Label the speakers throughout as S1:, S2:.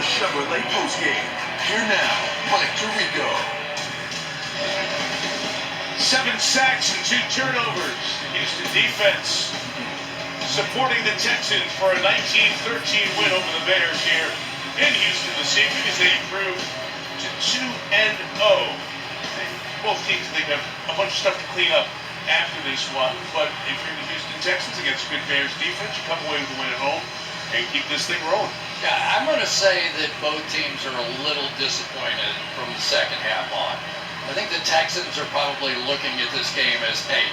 S1: Chevrolet postgame. Here now, Mike Tirico.
S2: 7 sacks and 2 turnovers. The Houston defense supporting the Texans for a 19-13 win over the Bears here in Houston this evening as they improved to 2-0. Both teams think have a bunch of stuff to clean up after this one, but if you're the Houston Texans against a good Bears defense, you come away with a win at home and keep this thing rolling.
S3: Yeah, I'm going to say that both teams are a little disappointed from the second half on. I think the Texans are probably looking at this game as, hey,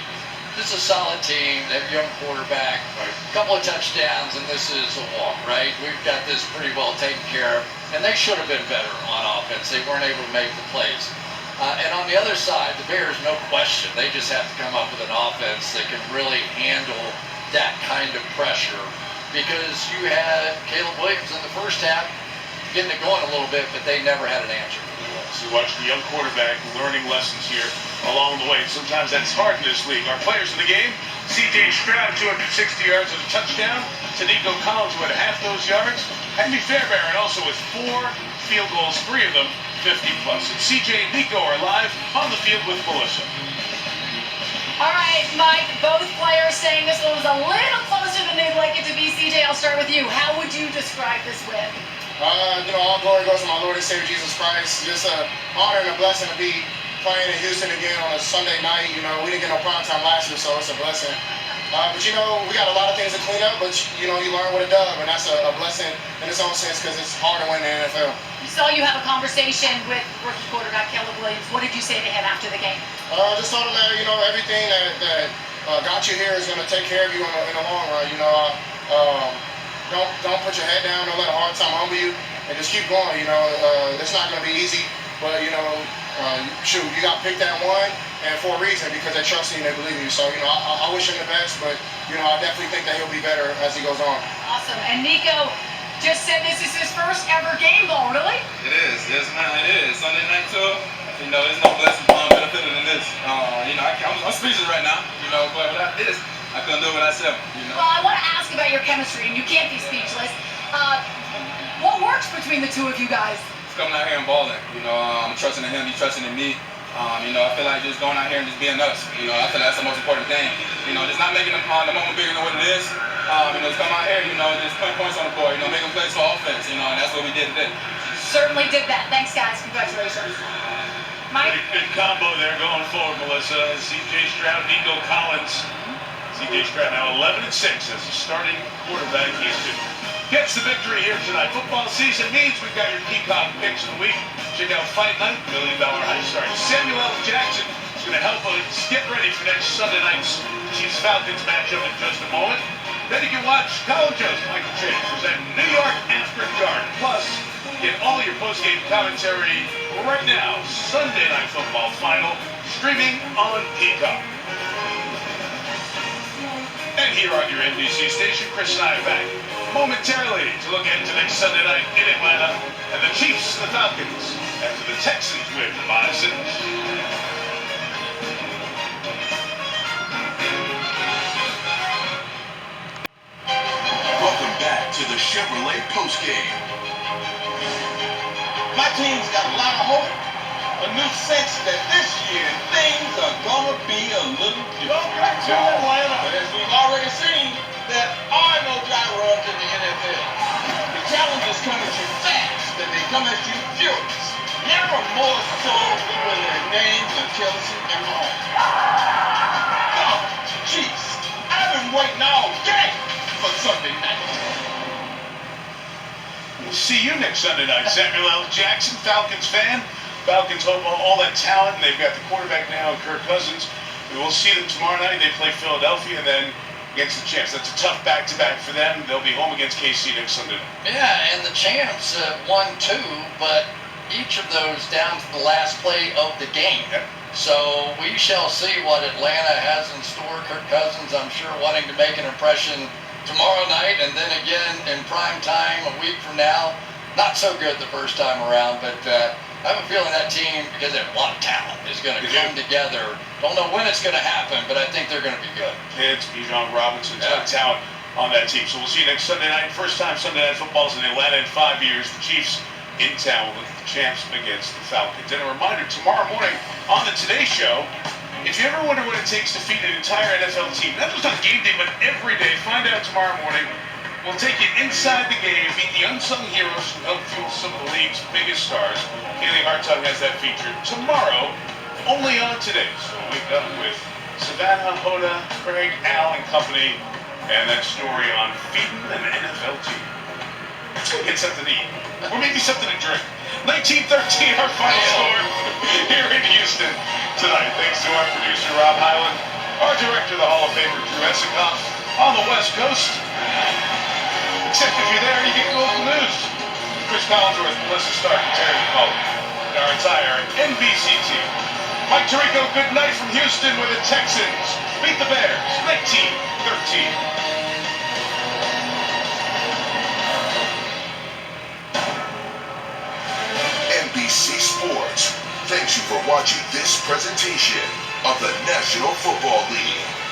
S3: this is a solid team. They have a young quarterback, a couple of touchdowns, and this is a walk, right? We've got this pretty well taken care of, and they should have been better on offense. They weren't able to make the plays. And on the other side, the Bears, no question, they just have to come up with an offense that can really handle that kind of pressure, because you had Caleb Williams in the first half getting it going a little bit, but they never had an answer.
S2: So you watch the young quarterback learning lessons here along the way. Sometimes that's hard in this league. Our players in the game: C.J. Stroud, 260 yards and a touchdown. Nico Collins, who had half those yards. Henry Fairbairn also with 4 field goals, 3 of them 50-plus. And C.J. and Nico are live on the field with Melissa.
S4: All right, Mike, both players saying this one was a little closer than they'd like it to be. C.J., I'll start with you. How would you describe this win?
S5: All glory goes to my Lord and Savior Jesus Christ. Just an honor and a blessing to be playing in Houston again on a Sunday night. We didn't get no prime time last year, so it's a blessing. But we got a lot of things to clean up, but you learn with a dub, and that's a blessing in its own sense, because it's hard to win in the NFL.
S4: Saw you have a conversation with rookie quarterback Caleb Williams. What did you say to him after the game?
S5: Just told him that everything that got you here is going to take care of you in the long run. Don't put your head down. Don't let a hard time humble you, and just keep going. It's not going to be easy, but shoot, you got picked that one, and for a reason, because they trust you and they believe in you. So I wish him the best, but I definitely think that he'll be better as he goes on.
S4: Awesome. And Nico just said this is his first ever game ball. Really?
S6: It is. Yes, man. It is. Sunday night too. There's no blessing better feeling than this. I'm speechless right now. But without this, I couldn't do it myself.
S4: Well, I want to ask about your chemistry, and you can't be speechless. What works between the two of you guys?
S6: It's coming out here and balling. I'm trusting in him. He's trusting in me. I feel like just going out here and just being us. I feel like that's the most important thing. Just not making the moment bigger than what it is. Just come out here, just put points on the board. Making plays for offense. And that's what we did today.
S4: Certainly did that. Thanks, guys. Congratulations. Mike?
S2: Good combo there going forward, Melissa. C.J. Stroud, Nico Collins. C.J. Stroud now 11-6 as the starting quarterback. Houston gets the victory here tonight. Football season means we've got your Peacock picks of the week. Check out Fight Night, $1 Million High Star. Samuel L. Jackson is going to help us get ready for next Sunday night's Chiefs-Falcons matchup in just a moment. Then you can watch College host Michael Chase present New York After Dark. Plus, get all your post-game commentary right now. Sunday Night Football Final, streaming on Peacock. And here on your NBC station, Chris and I are back momentarily to look ahead to next Sunday night in Atlanta and the Chiefs and the Falcons after the Texans win 5-6.
S1: Welcome back to the Chevrolet postgame.
S7: My team's got a lot of hope, a new sense that this year things are gonna be a little different. But as we've already seen, there are no gyros in the NFL. The challenges come at you fast and they come at you furious. Never more so when their names are Kelsey and Mahomes. Oh, Chiefs, I've been waiting all day for Sunday night.
S2: We'll see you next Sunday night. Samuel L. Jackson, Falcons fan. Falcons hope all that talent, and they've got the quarterback now, Kirk Cousins. And we'll see them tomorrow night. They play Philadelphia and then against the Champs. That's a tough back-to-back for them. They'll be home against KC next Sunday night.
S3: Yeah, and the Champs won 2, but each of those down to the last play of the game.
S2: Yep.
S3: So we shall see what Atlanta has in store. Kirk Cousins, I'm sure, wanting to make an impression tomorrow night, and then again in prime time a week from now. Not so good the first time around, but I have a feeling that team, because they have a lot of talent, is going to come together. Don't know when it's going to happen, but I think they're going to be good.
S2: Kids, Bijan Robinson, ton of talent. on that team. So we'll see you next Sunday night. First time Sunday Night Football's in Atlanta in 5 years. The Chiefs in town will look at the champs against the Falcons. And a reminder, tomorrow morning on the Today Show, if you ever wonder what it takes to feed an entire NFL team, not just on game day, but every day, find out tomorrow morning. We'll take you inside the game, meet the unsung heroes who help fuel some of the league's biggest stars. Kaylee Hartog has that featured tomorrow, only on Today. So wake up with Savannah, Hoda, Craig, Al, and company, and that story on feeding an NFL team. Let's go get something to eat, or maybe something to drink. 1913, our final score here in Houston tonight. Thanks to our producer, Rob Hyland, our director, the Hall of Famer, Drew Essenkoff, on the West Coast. Except if you're there, you get local news. Chris Collinsworth, Melissa Stark, and Terry McCullough, and our entire NBC team. Mike Tirico, good night from Houston, where the Texans beat the Bears 19-13.
S1: NBC Sports thanks you for watching this presentation of the National Football League.